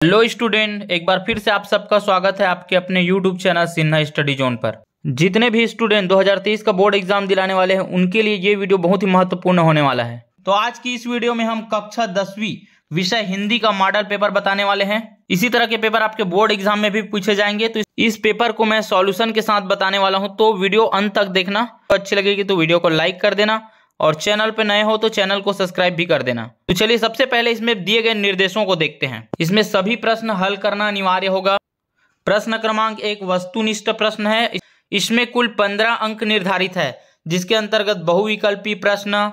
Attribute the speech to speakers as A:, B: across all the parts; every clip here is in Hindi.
A: हेलो स्टूडेंट, एक बार फिर से आप सबका स्वागत है आपके अपने YouTube channel Sinha study zone पर। जितने भी स्टूडेंट 2023 का बोर्ड एग्जाम दिलाने वाले हैं उनके लिए ये वीडियो बहुत ही महत्वपूर्ण होने वाला है। तो आज की इस वीडियो में हम कक्षा 10वीं विषय हिंदी का मॉडल पेपर बताने वाले हैं। इसी तरह के पेपर आपके बोर्ड एग्जाम में भी पूछे जाएंगे, तो इस पेपर को मैं सॉल्यूशन के साथ बताने वाला हूँ। तो वीडियो अंत तक देखना। अच्छी लगेगी तो वीडियो को लाइक कर देना और चैनल पे नए हो तो चैनल को सब्सक्राइब भी कर देना। तो चलिए सबसे पहले इसमें दिए गए निर्देशों को देखते हैं। इसमें सभी प्रश्न हल करना अनिवार्य होगा। प्रश्न क्रमांक 1 वस्तुनिष्ठ प्रश्न है। इसमें कुल 15 अंक निर्धारित है, जिसके अंतर्गत बहुविकल्पी प्रश्न,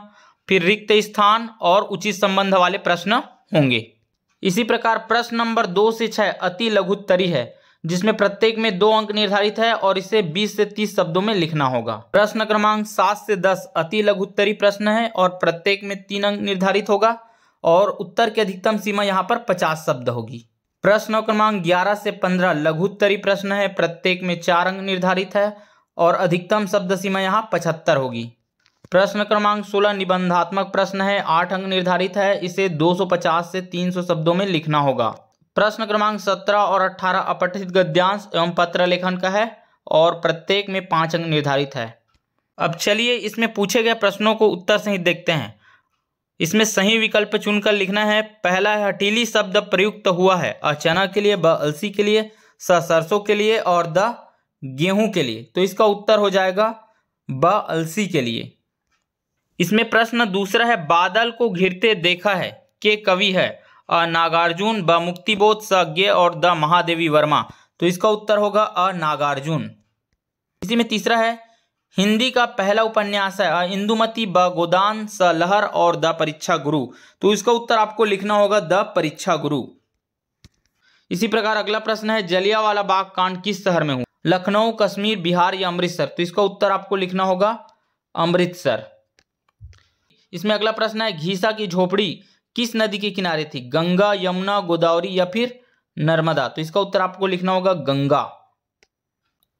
A: फिर रिक्त स्थान और उचित संबंध वाले प्रश्न होंगे। इसी प्रकार प्रश्न नंबर 2 से 6 अति लघुत्तरी है, जिसमें प्रत्येक में 2 अंक निर्धारित है और इसे 20 से 30 शब्दों में लिखना होगा। प्रश्न क्रमांक 7 से 10 अति लघुत्तरी प्रश्न है और प्रत्येक में 3 अंक निर्धारित होगा और उत्तर की अधिकतम सीमा यहाँ पर 50 शब्द होगी। प्रश्न क्रमांक 11 से 15 लघुत्तरी प्रश्न है, प्रत्येक में 4 अंक निर्धारित है और अधिकतम शब्द सीमा यहाँ 75 होगी। प्रश्न क्रमांक 16 निबंधात्मक प्रश्न है, 8 अंक निर्धारित है, इसे 250 से 300 शब्दों में लिखना होगा। प्रश्न क्रमांक 17 और 18 अपठित गद्यांश एवं पत्र लेखन का है और प्रत्येक में 5 अंक निर्धारित है। अब चलिए इसमें पूछे गए प्रश्नों को उत्तर सहित देखते हैं। इसमें सही विकल्प चुनकर लिखना है। पहला है हठीली शब्द प्रयुक्त हुआ है, अ चना के लिए, ब अलसी के लिए, स सरसों के लिए और द गेहूं के लिए। तो इसका उत्तर हो जाएगा ब अलसी के लिए। इसमें प्रश्न दूसरा है बादल को घिरते देखा है के कवि है, अ नागार्जुन, ब मुक्तिबोध, स ज्ञ और द महादेवी वर्मा। तो इसका उत्तर होगा अ नागार्जुन। इसी में तीसरा है हिंदी का पहला उपन्यास है, अ इंदुमती, ब गोदान, स लहर और द परीक्षा गुरु। तो इसका उत्तर आपको लिखना होगा द परीक्षा गुरु। इसी प्रकार अगला प्रश्न है जलियांवाला बाग कांड किस शहर में हुआ, लखनऊ, कश्मीर, बिहार या अमृतसर। तो इसका उत्तर आपको लिखना होगा अमृतसर। इसमें अगला प्रश्न है घीसा की झोपड़ी किस नदी के किनारे थी, गंगा, यमुना, गोदावरी या फिर नर्मदा। तो इसका उत्तर आपको लिखना होगा गंगा।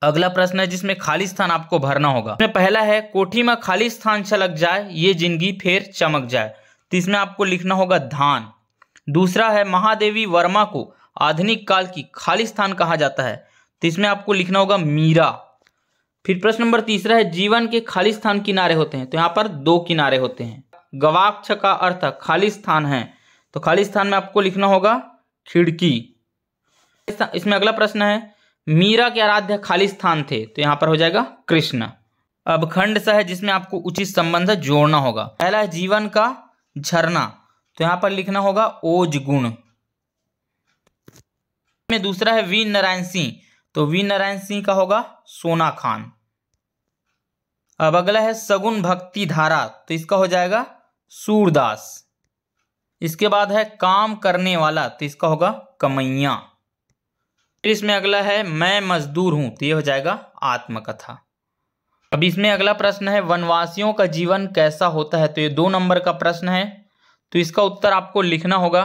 A: अगला प्रश्न है जिसमें खाली स्थान आपको भरना होगा। इसमें पहला है कोठी में खाली स्थान छलक जाए, ये जिंदगी फिर चमक जाए। तो इसमें आपको लिखना होगा धान। दूसरा है महादेवी वर्मा को आधुनिक काल की खाली स्थान कहा जाता है। तो इसमें आपको लिखना होगा मीरा। फिर प्रश्न नंबर तीसरा है जीवन के खाली स्थान किनारे होते हैं। तो यहाँ पर 2 किनारे होते हैं। गवाक्ष का अर्थ खाली स्थान है, तो खाली स्थान में आपको लिखना होगा खिड़की। इसमें अगला प्रश्न है मीरा के आराध्य खाली स्थान थे। तो यहाँ पर हो जाएगा कृष्ण। अब खंड सा है जिसमें आपको उचित संबंध जोड़ना होगा। पहला है जीवन का झरना, तो यहाँ पर लिखना होगा ओज गुण। में दूसरा है वी नारायण सिंह, तो वी नारायण सिंह का होगा सोना खान। अब अगला है सगुन भक्ति धारा, तो इसका हो जाएगा सूरदास। इसके बाद है काम करने वाला, तो इसका होगा कमैया। फिर इसमें अगला है मैं मजदूर हूं, तो ये हो जाएगा आत्मकथा। अब इसमें अगला प्रश्न है वनवासियों का जीवन कैसा होता है। तो ये 2 नंबर का प्रश्न है, तो इसका उत्तर आपको लिखना होगा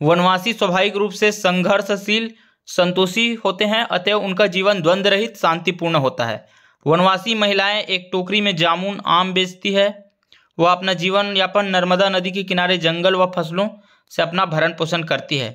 A: वनवासी स्वाभाविक रूप से संघर्षशील, संतोषी होते हैं, अतः उनका जीवन द्वंद्व रहित शांतिपूर्ण होता है। वनवासी महिलाएं एक टोकरी में जामुन, आम बेचती है। वह अपना जीवन यापन नर्मदा नदी के किनारे जंगल व फसलों से अपना भरण पोषण करती है।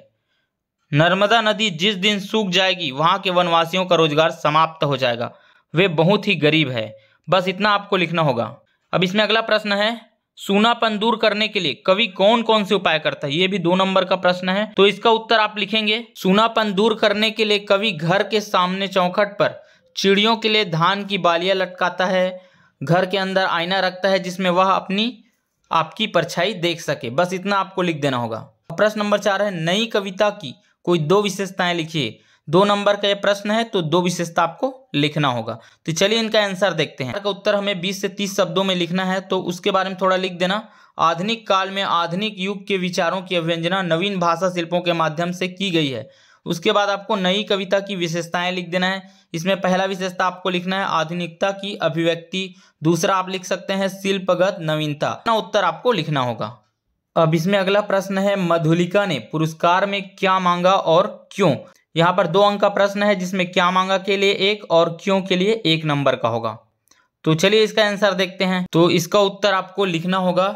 A: नर्मदा नदी जिस दिन सूख जाएगी वहां के वनवासियों का रोजगार समाप्त हो जाएगा, वे बहुत ही गरीब है। बस इतना आपको लिखना होगा। अब इसमें अगला प्रश्न है सूनापन दूर करने के लिए कवि कौन कौन से उपाय करता है। ये भी 2 नंबर का प्रश्न है, तो इसका उत्तर आप लिखेंगे सूनापन दूर करने के लिए कवि घर के सामने चौखट पर चिड़ियों के लिए धान की बालियां लटकाता है, घर के अंदर आईना रखता है जिसमें वह आपकी परछाई देख सके। बस इतना आपको लिख देना होगा। प्रश्न नंबर 4 है नई कविता की कोई 2 विशेषताएं लिखिए। 2 नंबर का यह प्रश्न है, तो 2 विशेषता आपको लिखना होगा। तो चलिए इनका आंसर देखते हैं। का उत्तर हमें 20 से 30 शब्दों में लिखना है, तो उसके बारे में थोड़ा लिख देना। आधुनिक काल में आधुनिक युग के विचारों की अभिव्यंजना नवीन भाषा शिल्पों के माध्यम से की गई है। उसके बाद आपको नई कविता की विशेषताएं लिख देना है। इसमें पहला विशेषता आपको लिखना है आधुनिकता की अभिव्यक्ति। दूसरा आप लिख सकते हैं शिल्पगत नवीनता। उत्तर आपको लिखना होगा। अब इसमें अगला प्रश्न है मधुलिका ने पुरस्कार में क्या मांगा और क्यों। यहाँ पर 2 अंक का प्रश्न है, जिसमें क्या मांगा के लिए 1 और क्यों के लिए 1 नंबर का होगा। तो चलिए इसका आंसर देखते हैं। तो इसका उत्तर आपको लिखना होगा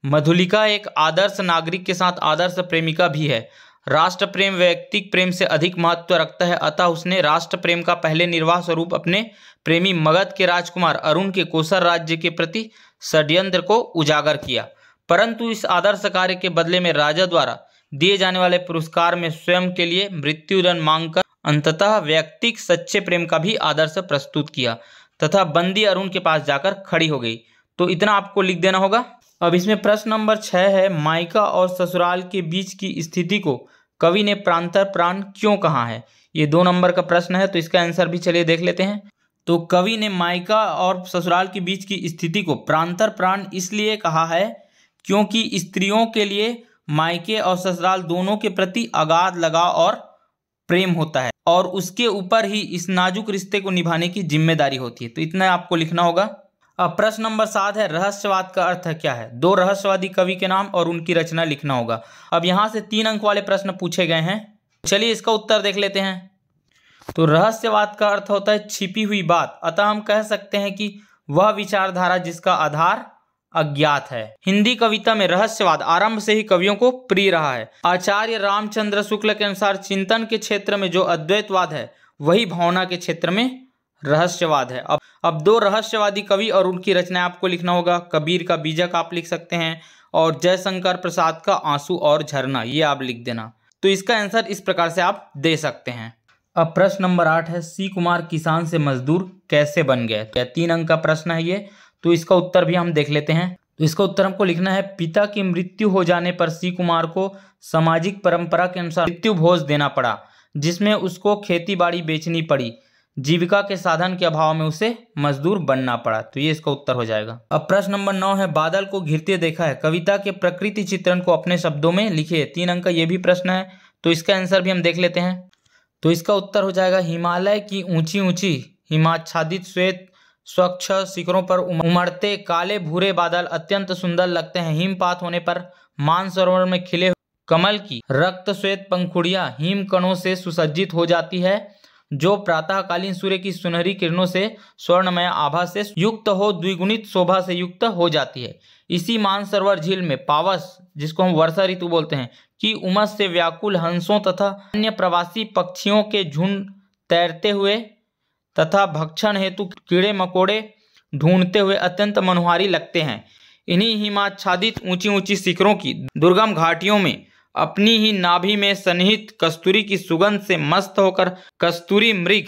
A: मधुलिका एक आदर्श नागरिक के साथ आदर्श प्रेमिका भी है। राष्ट्र प्रेम वैयक्तिक प्रेम से अधिक महत्व रखता है, अतः उसने राष्ट्र प्रेम का पहले निर्वाह स्वरूप अपने प्रेमी मगध के राजकुमार अरुण के कोसर राज्य के प्रति षड्यंत्र को उजागर किया। परंतु इस आदर्श कार्य के बदले में राजा द्वारा दिए जाने वाले पुरस्कार में स्वयं के लिए मृत्युदंड मांगकर अंततः वैयक्तिक सच्चे प्रेम का भी आदर्श प्रस्तुत किया तथा बंदी अरुण के पास जाकर खड़ी हो गई। तो इतना आपको लिख देना होगा। अब इसमें प्रश्न नंबर 6 है, मायका और ससुराल के बीच की स्थिति को कवि ने प्रांतर प्राण क्यों कहा है? ये 2 नंबर का प्रश्न है, तो इसका आंसर भी चलिए देख लेते हैं। तो कवि ने मायका और ससुराल के बीच की स्थिति को प्रांतर प्राण इसलिए कहा है क्योंकि स्त्रियों के लिए मायके और ससुराल दोनों के प्रति अगाध लगाव और प्रेम होता है और उसके ऊपर ही इस नाजुक रिश्ते को निभाने की जिम्मेदारी होती है। तो इतना आपको लिखना होगा। अब प्रश्न नंबर 7 है, रहस्यवाद का अर्थ क्या है? 2 रहस्यवादी कवि के नाम और उनकी रचना लिखना होगा। अब यहाँ से 3 अंक वाले प्रश्न पूछे गए हैं, चलिए इसका उत्तर देख लेते हैं। तो रहस्यवाद का अर्थ होता है छिपी हुई बात, अतः हम कह सकते हैं कि वह विचारधारा जिसका आधार अज्ञात है। हिंदी कविता में रहस्यवाद आरंभ से ही कवियों को प्रिय रहा है। आचार्य रामचंद्र शुक्ल के अनुसार चिंतन के क्षेत्र में जो अद्वैतवाद है वही भावना के क्षेत्र में रहस्यवाद है। अब 2 रहस्यवादी कवि और उनकी रचनाएं आपको लिखना होगा। कबीर का बीजक आप लिख सकते हैं और जयशंकर प्रसाद का आंसू और झरना, ये आप लिख देना। तो इसका आंसर इस प्रकार से आप दे सकते हैं। अब प्रश्न नंबर 8 है, सी कुमार किसान से मजदूर कैसे बन गए? तो 3 अंक का प्रश्न है ये, तो इसका उत्तर भी हम देख लेते हैं। तो इसका उत्तर हमको लिखना है, पिता की मृत्यु हो जाने पर सी कुमार को सामाजिक परंपरा के अनुसार मृत्यु भोज देना पड़ा, जिसमें उसको खेती बाड़ी बेचनी पड़ी। जीविका के साधन के अभाव में उसे मजदूर बनना पड़ा। तो ये इसका उत्तर हो जाएगा। अब प्रश्न नंबर 9 है, बादल को घिरते देखा है, कविता के प्रकृति चित्रण को अपने शब्दों में लिखिए। 3 अंक का ये भी प्रश्न है, तो इसका आंसर भी हम देख लेते हैं। तो इसका उत्तर हो जाएगा, हिमालय की ऊंची ऊंची हिमाच्छादित श्वेत स्वच्छ शिखरों पर उमड़ते काले भूरे बादल अत्यंत सुंदर लगते हैं। हिमपात होने पर मानसरोवर में खिले कमल की रक्त श्वेत पंखुड़ियां हिम कणों से सुसज्जित हो जाती है, जो प्रातःकालीन सूर्य की सुनहरी किरणों से स्वर्णमय आभा से युक्त हो द्विगुणित शोभा से युक्त हो जाती है। इसी मानसरोवर झील में पावस, जिसको हम वर्षा ऋतु बोलते हैं, की उमस से व्याकुल हंसों तथा अन्य प्रवासी पक्षियों के झुंड तैरते हुए तथा भक्षण हेतु कीड़े मकोड़े ढूंढते हुए अत्यंत मनोहारी लगते हैं। इन्हीं हिमाच्छादित ऊंची ऊंची शिखरों की दुर्गम घाटियों में अपनी ही नाभि में सन्निहित कस्तूरी की सुगंध से मस्त होकर कस्तूरी मृग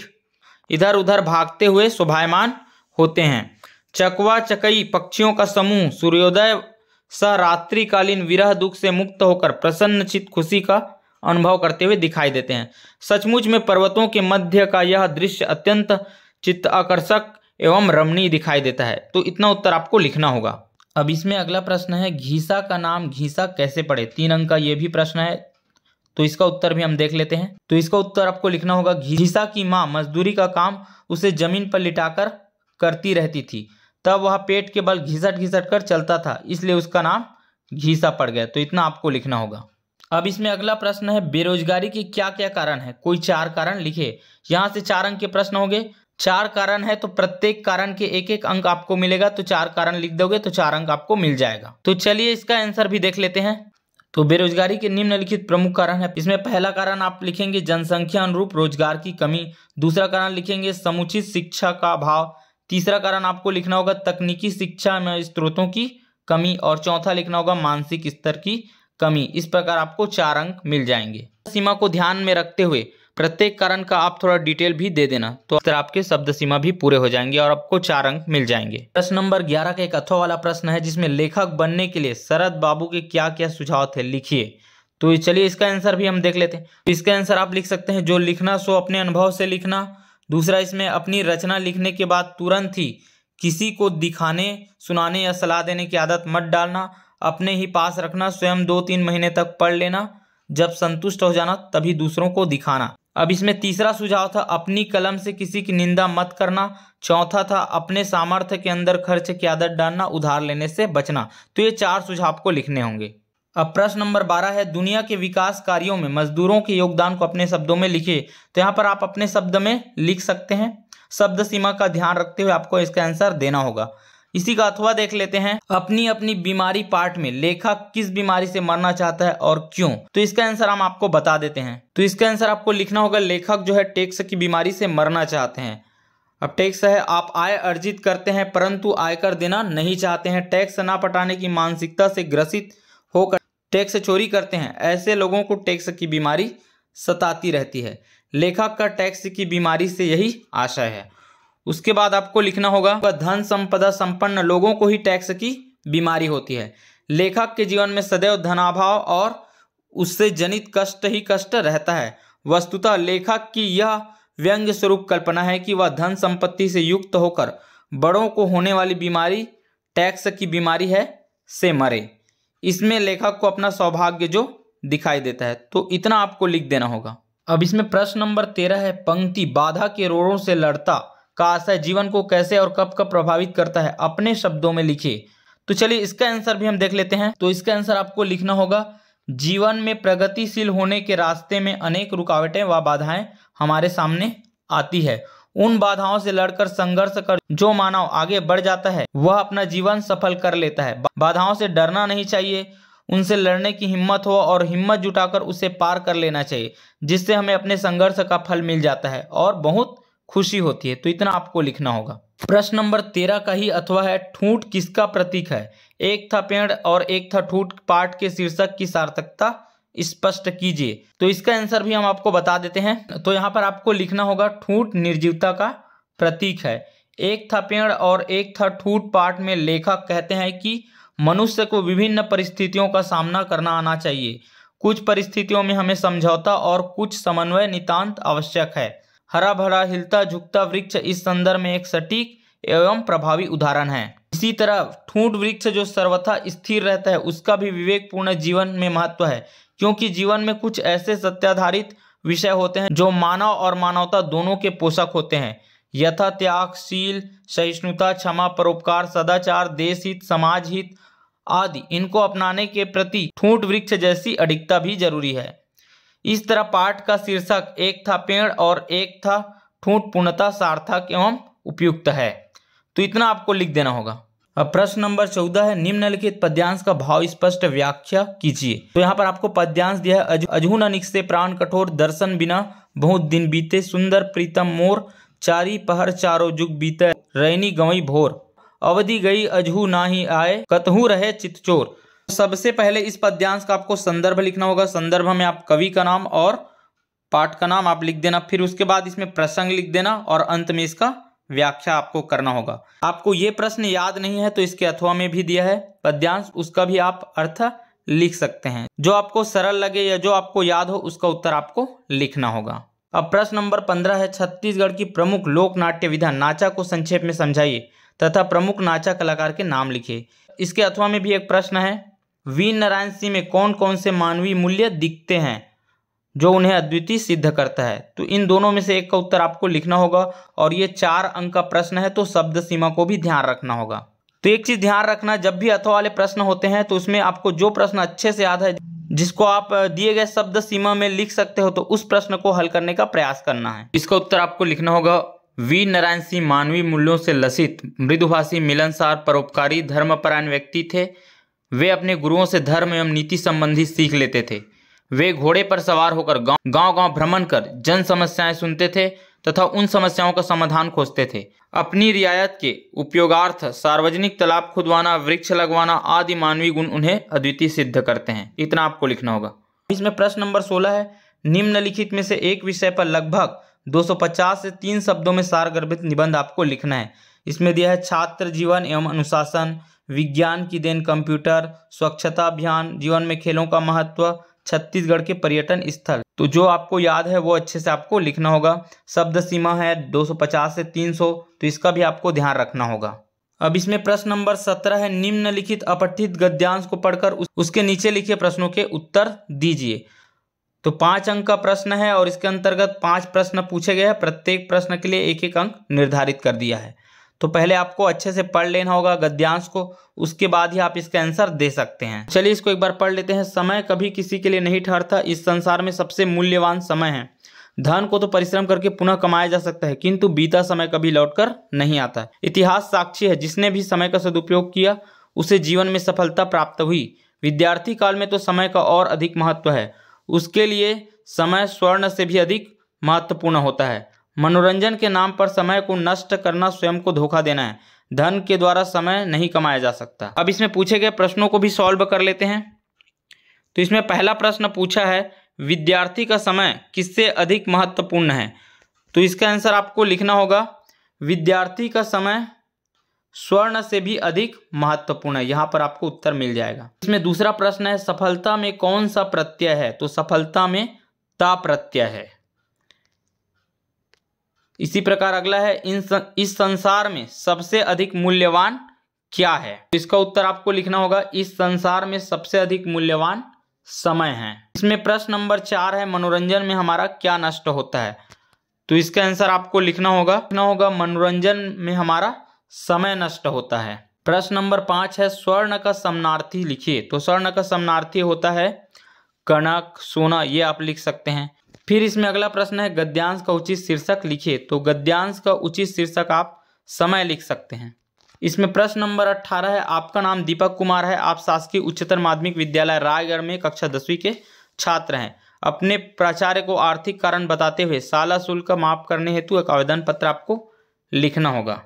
A: इधर उधर भागते हुए शोभायमान होते हैं। चकवा चकई पक्षियों का समूह सूर्योदय सह रात्रिकालीन विरह दुख से मुक्त होकर प्रसन्नचित खुशी का अनुभव करते हुए दिखाई देते हैं। सचमुच में पर्वतों के मध्य का यह दृश्य अत्यंत चित्त आकर्षक एवं रमणीय दिखाई देता है। तो इतना उत्तर आपको लिखना होगा। अब इसमें अगला प्रश्न है, घीसा का नाम घीसा कैसे पड़े? 3 अंक का ये भी प्रश्न है, तो इसका उत्तर भी हम देख लेते हैं। तो इसका उत्तर आपको लिखना होगा, घीसा की माँ मजदूरी का काम उसे जमीन पर लिटाकर करती रहती थी, तब वह पेट के बल घिसट घिसट कर चलता था, इसलिए उसका नाम घीसा पड़ गया। तो इतना आपको लिखना होगा। अब इसमें अगला प्रश्न है, बेरोजगारी के क्या क्या कारण है? कोई 4 कारण लिखे। यहाँ से 4 अंक के प्रश्न हो गए। 4 कारण है तो प्रत्येक कारण के 1-1 अंक आपको मिलेगा, तो 4 कारण लिख दोगे तो 4 अंक आपको मिल जाएगा। तो चलिए इसका आंसर भी देख लेते हैं। तो बेरोजगारी के निम्नलिखित प्रमुख कारण है। इसमें पहला कारण आप लिखेंगे जनसंख्या अनुरूप रोजगार की कमी। दूसरा कारण लिखेंगे समुचित शिक्षा का अभाव। तीसरा कारण आपको लिखना होगा तकनीकी शिक्षा में स्रोतों की कमी। और चौथा लिखना होगा मानसिक स्तर की कमी। इस प्रकार आपको 4 अंक मिल जाएंगे। सीमा को ध्यान में रखते हुए प्रत्येक कारण का आप थोड़ा डिटेल भी दे देना, तो इस तरह आपके शब्द सीमा भी पूरे हो जाएंगे और आपको 4 अंक मिल जाएंगे। प्रश्न नंबर 11 का एक अथवा वाला प्रश्न है, जिसमें लेखक बनने के लिए शरद बाबू के क्या क्या सुझाव थे, लिखिए। तो चलिए इसका आंसर भी हम देख लेते हैं। इसका आंसर आप लिख सकते हैं, जो लिखना सो अपने अनुभव से लिखना। दूसरा, इसमें अपनी रचना लिखने के बाद तुरंत ही किसी को दिखाने, सुनाने या सलाह देने की आदत मत डालना। अपने ही पास रखना, स्वयं 2-3 महीने तक पढ़ लेना, जब संतुष्ट हो जाना तभी दूसरों को दिखाना। अब इसमें तीसरा सुझाव था अपनी कलम से किसी की निंदा मत करना। चौथा था अपने सामर्थ्य के अंदर खर्च की आदत डालना, उधार लेने से बचना। तो ये 4 सुझाव आपको लिखने होंगे। अब प्रश्न नंबर 12 है, दुनिया के विकास कार्यों में मजदूरों के योगदान को अपने शब्दों में लिखिए। तो यहाँ पर आप अपने शब्द में लिख सकते हैं। शब्द सीमा का ध्यान रखते हुए आपको इसका आंसर देना होगा। इसी का अथवा देख लेते हैं। अपनी अपनी बीमारी पार्ट में लेखक किस बीमारी से मरना चाहता है और क्यों। तो इसका आंसर हम आपको बता देते हैं। तो इसका आंसर आपको लिखना होगा, लेखक जो है टैक्स की बीमारी से मरना चाहते हैं। अब टैक्स है, आप आय अर्जित करते हैं परंतु आयकर देना नहीं चाहते हैं, टैक्स ना पटाने की मानसिकता से ग्रसित होकर टैक्स चोरी करते हैं, ऐसे लोगों को टैक्स की बीमारी सताती रहती है। लेखक का टैक्स की बीमारी से यही आशय है। उसके बाद आपको लिखना होगा, धन संपदा संपन्न लोगों को ही टैक्स की बीमारी होती है। लेखक के जीवन में सदैव धनाभाव और उससे जनित कष्ट ही कष्ट रहता है। वस्तुतः लेखक की यह व्यंग्य स्वरूप कल्पना है कि वह धन संपत्ति से युक्त होकर बड़ों को होने वाली बीमारी टैक्स की बीमारी है से मरे। इसमें लेखक को अपना सौभाग्य जो दिखाई देता है। तो इतना आपको लिख देना होगा। अब इसमें प्रश्न नंबर 13 है, पंक्ति बाधा के रोड़ों से लड़ता का आशय जीवन को कैसे और कब कब प्रभावित करता है, अपने शब्दों में लिखिए। तो चलिए इसका आंसर भी हम देख लेते हैं। तो इसका आंसर आपको लिखना होगा, जीवन में प्रगतिशील होने के रास्ते में अनेक रुकावटें व बाधाएं हमारे सामने आती है। उन बाधाओं से लड़कर संघर्ष कर जो मानव आगे बढ़ जाता है वह अपना जीवन सफल कर लेता है। बाधाओं से डरना नहीं चाहिए, उनसे लड़ने की हिम्मत हो और हिम्मत जुटाकर उसे पार कर लेना चाहिए, जिससे हमें अपने संघर्ष का फल मिल जाता है और बहुत खुशी होती है। तो इतना आपको लिखना होगा। प्रश्न नंबर 13 का ही अथवा है, ठूंठ किसका प्रतीक है। एक था पेड़ और एक था ठूंठ पाठ के शीर्षक की सार्थकता स्पष्ट कीजिए। तो इसका आंसर भी हम आपको बता देते हैं। तो यहाँ पर आपको लिखना होगा, ठूंठ निर्जीवता का प्रतीक है। एक था पेड़ और एक था ठूंठ पाठ में लेखक कहते हैं कि मनुष्य को विभिन्न परिस्थितियों का सामना करना आना चाहिए। कुछ परिस्थितियों में हमें समझौता और कुछ समन्वय नितांत आवश्यक है। हरा भरा हिलता झुकता वृक्ष इस संदर्भ में एक सटीक एवं प्रभावी उदाहरण है। इसी तरह ठूंठ वृक्ष जो सर्वथा स्थिर रहता है उसका भी विवेकपूर्ण जीवन में महत्व है, क्योंकि जीवन में कुछ ऐसे सत्याधारित विषय होते हैं जो मानव और मानवता दोनों के पोषक होते हैं, यथा त्याग, शील, सहिष्णुता, क्षमा, परोपकार, सदाचार, देश हित, समाज हित आदि। इनको अपनाने के प्रति ठूंठ वृक्ष जैसी अडिगता भी जरूरी है। इस तरह पाठ का शीर्षक एक था पेड़ और एक था ठूंठ पूर्णतः सार्थक एवं उपयुक्त है। तो इतना आपको लिख देना होगा। अब प्रश्न नंबर 14 है, निम्नलिखित पद्यांश का भाव स्पष्ट व्याख्या कीजिए। तो यहाँ पर आपको पद्यांश दिया है, अजहू न निकसे प्राण कठोर, दर्शन बिना बहुत दिन बीते, सुंदर प्रीतम मोर, चारी पहर चारों जुग बीते, रैनी गवई भोर, अवधि गई अजहू ना ही आए, कतहू रहे चितचोर। सबसे पहले इस पद्यांश का आपको संदर्भ लिखना होगा। संदर्भ में आप कवि का नाम और पाठ का नाम आप लिख देना। फिर उसके बाद इसमें प्रसंग लिख देना और अंत में इसका व्याख्या आपको करना होगा। आपको ये प्रश्न याद नहीं है तो इसके अथवा में भी दिया है पद्यांश, उसका भी आप अर्थ लिख सकते हैं। जो आपको सरल लगे या जो आपको याद हो उसका उत्तर आपको लिखना होगा। अब प्रश्न नंबर 15 है, छत्तीसगढ़ की प्रमुख लोक नाट्य विधा नाचा को संक्षेप में समझाइए तथा प्रमुख नाचा कलाकार के नाम लिखिए। इसके अथवा में भी एक प्रश्न है, वीर नारायण सिंह में कौन कौन से मानवीय मूल्य दिखते हैं जो उन्हें अद्वितीय सिद्ध करता है। तो इन दोनों में से एक का उत्तर आपको लिखना होगा और ये 4 अंक का प्रश्न है, तो शब्द सीमा को भी ध्यान रखना होगा। तो एक चीज ध्यान रखना, जब भी अथवा वाले प्रश्न होते हैं तो उसमें आपको जो प्रश्न अच्छे से याद है, जिसको आप दिए गए शब्द सीमा में लिख सकते हो, तो उस प्रश्न को हल करने का प्रयास करना है। इसका उत्तर आपको लिखना होगा, वीर नारायण सिंह मानवीय मूल्यों से लसित, मृदुभाषी, मिलनसार, परोपकारी, धर्मपरायण व्यक्ति थे। वे अपने गुरुओं से धर्म एवं नीति संबंधी सीख लेते थे। वे घोड़े पर सवार होकर गांव-गांव भ्रमण कर जन समस्याएं सुनते थे तथा उन समस्याओं का समाधान खोजते थे। अपनी रियायत के उपयोगार्थ सार्वजनिक तालाब खुदवाना, वृक्ष लगवाना आदि मानवीय गुण उन्हें अद्वितीय सिद्ध करते हैं। इतना आपको लिखना होगा। इसमें प्रश्न नंबर 16 है, निम्नलिखित में से एक विषय पर लगभग 250 से 3 शब्दों में सारगर्भित निबंध आपको लिखना है। इसमें दिया है छात्र जीवन एवं अनुशासन, विज्ञान की देन कंप्यूटर, स्वच्छता अभियान, जीवन में खेलों का महत्व, छत्तीसगढ़ के पर्यटन स्थल। तो जो आपको याद है वो अच्छे से आपको लिखना होगा। शब्द सीमा है 250 से 300, तो इसका भी आपको ध्यान रखना होगा। अब इसमें प्रश्न नंबर 17 है, निम्नलिखित अपठित गद्यांश को पढ़कर उसके नीचे लिखे प्रश्नों के उत्तर दीजिए। तो 5 अंक का प्रश्न है और इसके अंतर्गत 5 प्रश्न पूछे गए हैं। प्रत्येक प्रश्न के लिए 1-1 अंक निर्धारित कर दिया है। तो पहले आपको अच्छे से पढ़ लेना होगा गद्यांश को, उसके बाद ही आप इसका आंसर दे सकते हैं। चलिए इसको एक बार पढ़ लेते हैं। समय कभी किसी के लिए नहीं ठहरता, इस संसार में सबसे मूल्यवान समय है। धन को तो परिश्रम करके पुनः कमाया जा सकता है, किंतु बीता समय कभी लौटकर नहीं आता है। इतिहास साक्षी है, जिसने भी समय का सदुपयोग किया उसे जीवन में सफलता प्राप्त हुई। विद्यार्थी काल में तो समय का और अधिक महत्व है, उसके लिए समय स्वर्ण से भी अधिक महत्वपूर्ण होता है। मनोरंजन के नाम पर समय को नष्ट करना स्वयं को धोखा देना है। धन के द्वारा समय नहीं कमाया जा सकता। अब इसमें पूछे गए प्रश्नों को भी सॉल्व कर लेते हैं। तो इसमें पहला प्रश्न पूछा है, विद्यार्थी का समय किससे अधिक महत्वपूर्ण है? तो इसका आंसर आपको लिखना होगा, विद्यार्थी का समय स्वर्ण से भी अधिक महत्वपूर्ण है। यहां पर आपको उत्तर मिल जाएगा। इसमें दूसरा प्रश्न है, सफलता में कौन सा प्रत्यय है? तो सफलता में ता प्रत्यय है। इसी प्रकार अगला है, इस संसार में सबसे अधिक मूल्यवान क्या है? तो इसका उत्तर आपको लिखना होगा, इस संसार में सबसे अधिक मूल्यवान समय है। इसमें प्रश्न नंबर 4 है, मनोरंजन में हमारा क्या नष्ट होता है? तो इसका आंसर आपको लिखना होगा मनोरंजन में हमारा समय नष्ट होता है। प्रश्न नंबर 5 है, स्वर्ण का समानार्थी लिखिए। तो स्वर्ण का समानार्थी होता है कनक, सोना, ये आप लिख सकते हैं। फिर इसमें अगला प्रश्न है, गद्यांश का उचित शीर्षक लिखिए। तो गद्यांश का उचित शीर्षक आप समय लिख सकते हैं। इसमें प्रश्न नंबर 18 है, आपका नाम दीपक कुमार है, आप शासकीय उच्चतर माध्यमिक विद्यालय रायगढ़ में कक्षा 10वीं के छात्र हैं। अपने प्राचार्य को आर्थिक कारण बताते हुए शाला शुल्क माफ करने हेतु एक आवेदन पत्र आपको लिखना होगा।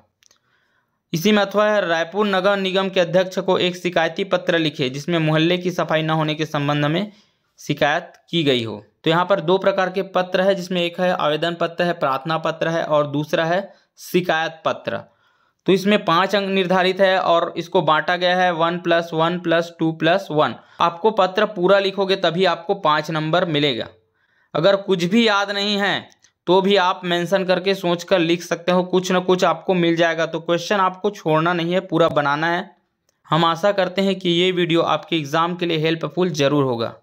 A: इसी में अथवा है, रायपुर नगर निगम के अध्यक्ष को एक शिकायती पत्र लिखे जिसमें मोहल्ले की सफाई न होने के संबंध में शिकायत की गई हो। तो यहाँ पर 2 प्रकार के पत्र है, जिसमें एक है आवेदन पत्र है, प्रार्थना पत्र है, और दूसरा है शिकायत पत्र। तो इसमें 5 अंक निर्धारित है और इसको बांटा गया है 1+1+2+1। आपको पत्र पूरा लिखोगे तभी आपको 5 नंबर मिलेगा। अगर कुछ भी याद नहीं है तो भी आप मेंशन करके सोच कर लिख सकते हो, कुछ ना कुछ आपको मिल जाएगा। तो क्वेश्चन आपको छोड़ना नहीं है, पूरा बनाना है। हम आशा करते हैं कि ये वीडियो आपके एग्जाम के लिए हेल्पफुल जरूर होगा।